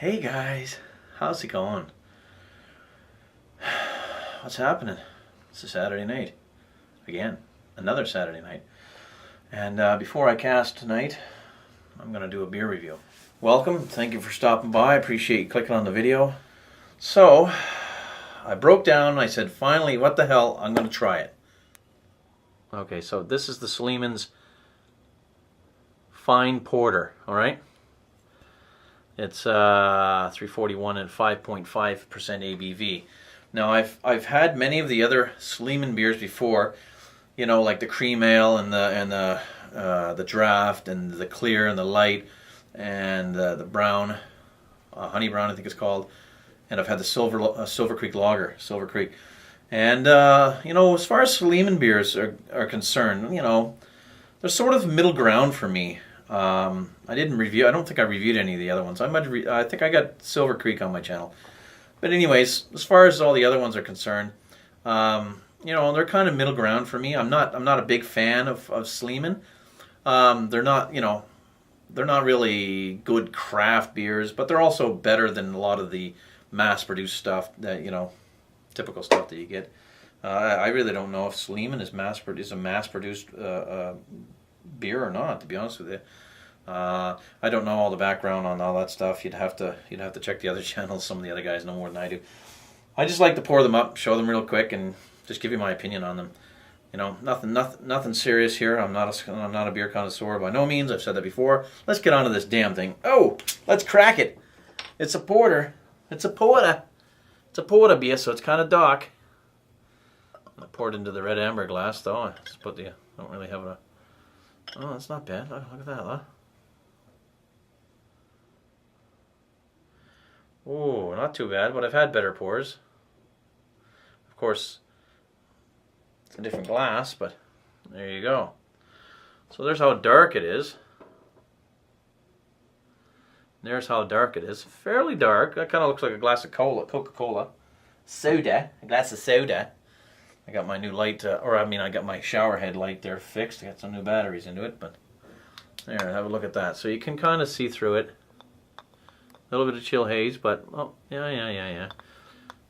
Hey guys, how's it going? What's happening? It's a Saturday night. Again, another Saturday night. And before I cast tonight, I'm going to do a beer review. Welcome, thank you for stopping by. I appreciate you clicking on the video. So, I broke down and I said, finally, what the hell, I'm going to try it. Okay, so this is the Sleeman's Fine Porter, alright? It's 341 and 5.5% ABV. Now I've had many of the other Sleeman beers before, you know, like the cream ale and the draft and the clear and the light and the brown, honey brown I think it's called, and I've had the Silver Creek Lager, Silver Creek, and you know, as far as Sleeman beers are concerned, you know, they're sort of middle ground for me. I don't think I reviewed any of the other ones. I think I got Silver Creek on my channel. But anyways, as far as all the other ones are concerned, you know, they're kind of middle ground for me. I'm not a big fan of Sleeman. They're not, you know, they're not really good craft beers, but they're also better than a lot of the mass-produced stuff that, you know, typical stuff that you get. I really don't know if Sleeman is a mass-produced beer or not, to be honest with you. I don't know all the background on all that stuff. You'd have to check the other channels. Some of the other guys know more than I do. I just like to pour them up, show them real quick, and just give you my opinion on them. You know, nothing serious here. I'm not a beer connoisseur by no means. I've said that before. Let's get onto this damn thing. Oh, let's crack it. It's a porter. It's a porter. It's a porter beer, so it's kind of dark. I poured into the red amber glass, though. I just put the. I don't really have a. Oh, that's not bad. Look at that, huh? Oh, not too bad, but I've had better pours. Of course, it's a different glass, but there you go. So there's how dark it is. There's how dark it is. Fairly dark. That kind of looks like a glass of Coca-Cola. Soda. A glass of soda. I got my new light, I got my shower head light there fixed. I got some new batteries into it, but there, have a look at that. So you can kind of see through it. A little bit of chill haze, but, oh, yeah.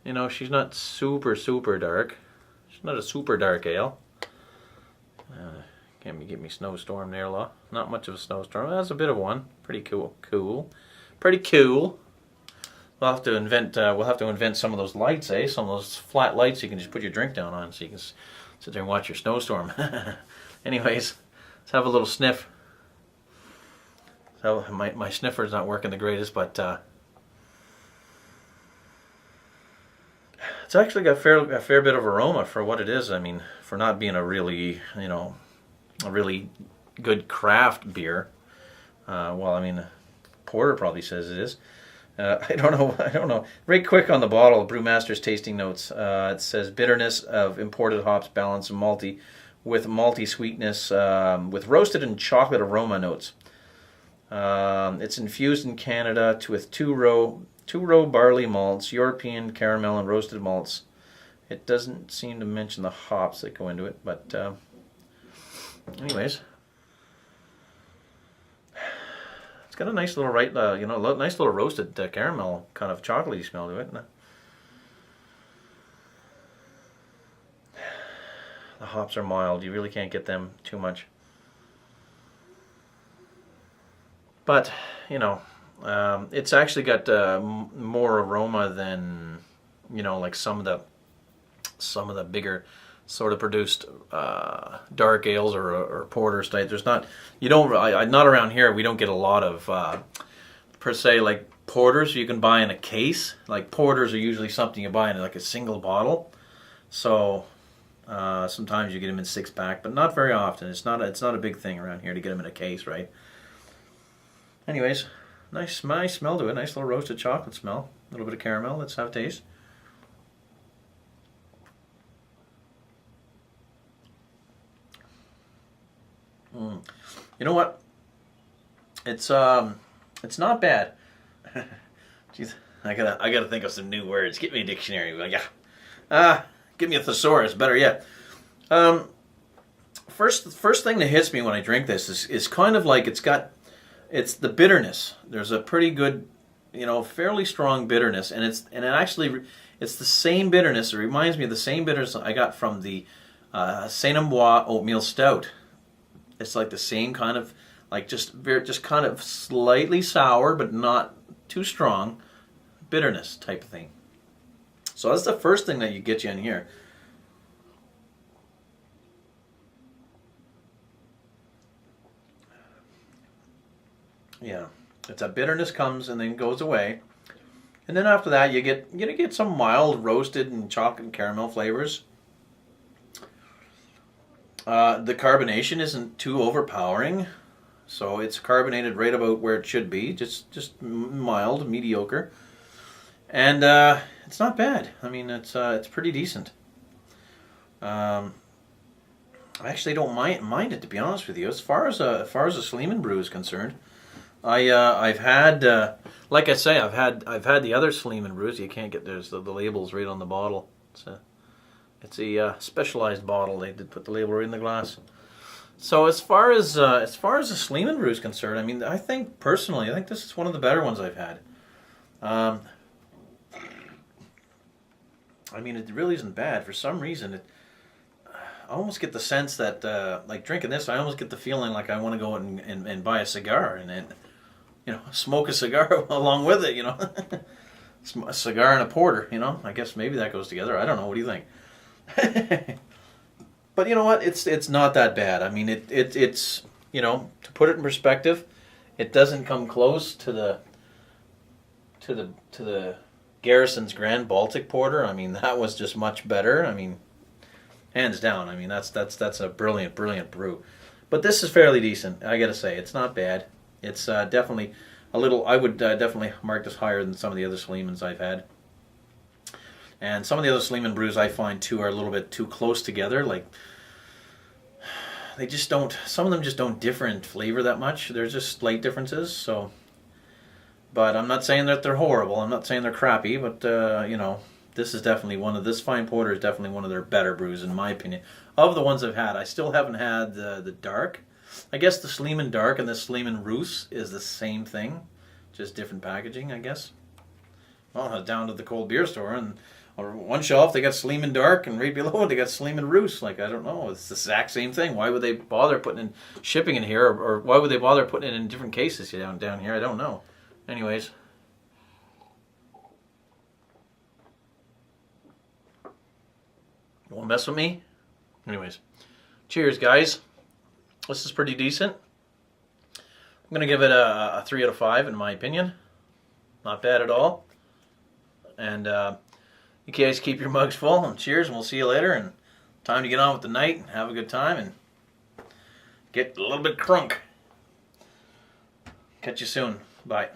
You know, she's not super dark. She's not a super dark ale. Can't give me snowstorm there, law. Not much of a snowstorm. That's a bit of one. Pretty cool. Pretty cool. We'll have to invent some of those lights, eh? Some of those flat lights you can just put your drink down on, so you can sit there and watch your snowstorm. Anyways, let's have a little sniff. So my sniffer's not working the greatest, but it's actually got a fair bit of aroma for what it is. I mean, for not being a really, you know, a really good craft beer. Well, I mean, Porter probably says it is. I don't know. Right quick on the bottle, Brewmaster's tasting notes. It says bitterness of imported hops, balance of malty with malty sweetness, with roasted and chocolate aroma notes. It's infused in Canada with two row barley malts, European caramel and roasted malts. It doesn't seem to mention the hops that go into it, but anyways, it's got a nice little nice little roasted caramel kind of chocolatey smell to it. The hops are mild. You really can't get them too much. But, you know, it's actually got more aroma than, you know, like some of the bigger sort of produced dark ales or porters type. There's not, not around here. We don't get a lot of per se like porters you can buy in a case. Like porters are usually something you buy in like a single bottle. So sometimes you get them in 6-pack, but not very often. It's not a big thing around here to get them in a case, right? Anyways, nice smell to it. Nice little roasted chocolate smell. A little bit of caramel. Let's have a taste. You know what? It's not bad. Jeez, I gotta think of some new words. Get me a dictionary. Yeah. Give me a thesaurus. Better yet. First thing that hits me when I drink this is kind of like it's the bitterness. There's a pretty good fairly strong bitterness, and it's the same bitterness. It reminds me of the same bitterness I got from the Saint Amboise Oatmeal Stout. It's like the same kind of, like just kind of slightly sour, but not too strong bitterness type of thing. So that's the first thing that you get you in here. Yeah, it's a bitterness comes and then goes away, and then after that you get some mild roasted and chocolate and caramel flavors. The carbonation isn't too overpowering, so it's carbonated right about where it should be, just mild, mediocre, and it's not bad. I mean, it's pretty decent. I actually don't mind it, to be honest with you. As far as a Sleeman brew is concerned, I've had like I say, I've had the other Sleeman brews. You can't get there's the labels right on the bottle. It's a specialized bottle. They did put the label right in the glass. So as far as the Sleeman brew is concerned, I mean, I think this is one of the better ones I've had. I mean, it really isn't bad. For some reason, I almost get the sense that, like drinking this, I almost get the feeling like I want to go and buy a cigar and smoke a cigar along with it, a cigar and a porter, I guess maybe that goes together. I don't know. What do you think? But you know what? It's not that bad. I mean, it's to put it in perspective, it doesn't come close to the Garrison's Grand Baltic Porter. I mean, that was just much better. I mean, hands down. I mean, that's a brilliant brew. But this is fairly decent. I got to say, it's not bad. It's definitely a little. I would definitely mark this higher than some of the other Sleemans I've had. And some of the other Sleeman brews I find too are a little bit too close together. Like they just don't. Some of them just don't differ in flavor that much. There's just slight differences. So, but I'm not saying that they're horrible. I'm not saying they're crappy. But this is definitely this fine porter is definitely one of their better brews in my opinion. Of the ones I've had, I still haven't had the dark. I guess the Sleeman Dark and the Sleeman Roos is the same thing, just different packaging, I guess. Well, I was down to the cold beer store, and on one shelf they got Sleeman Dark, and right below it they got Sleeman Roos. Like, I don't know, it's the exact same thing. Why would they bother putting in shipping in here, or why would they bother putting it in different cases down here? I don't know. Anyways. You won't mess with me? Anyways. Cheers, guys. This is pretty decent. I'm going to give it a 3 out of 5 in my opinion. Not bad at all. And you guys keep your mugs full. And cheers, and we'll see you later. And time to get on with the night and have a good time and get a little bit crunk. Catch you soon. Bye.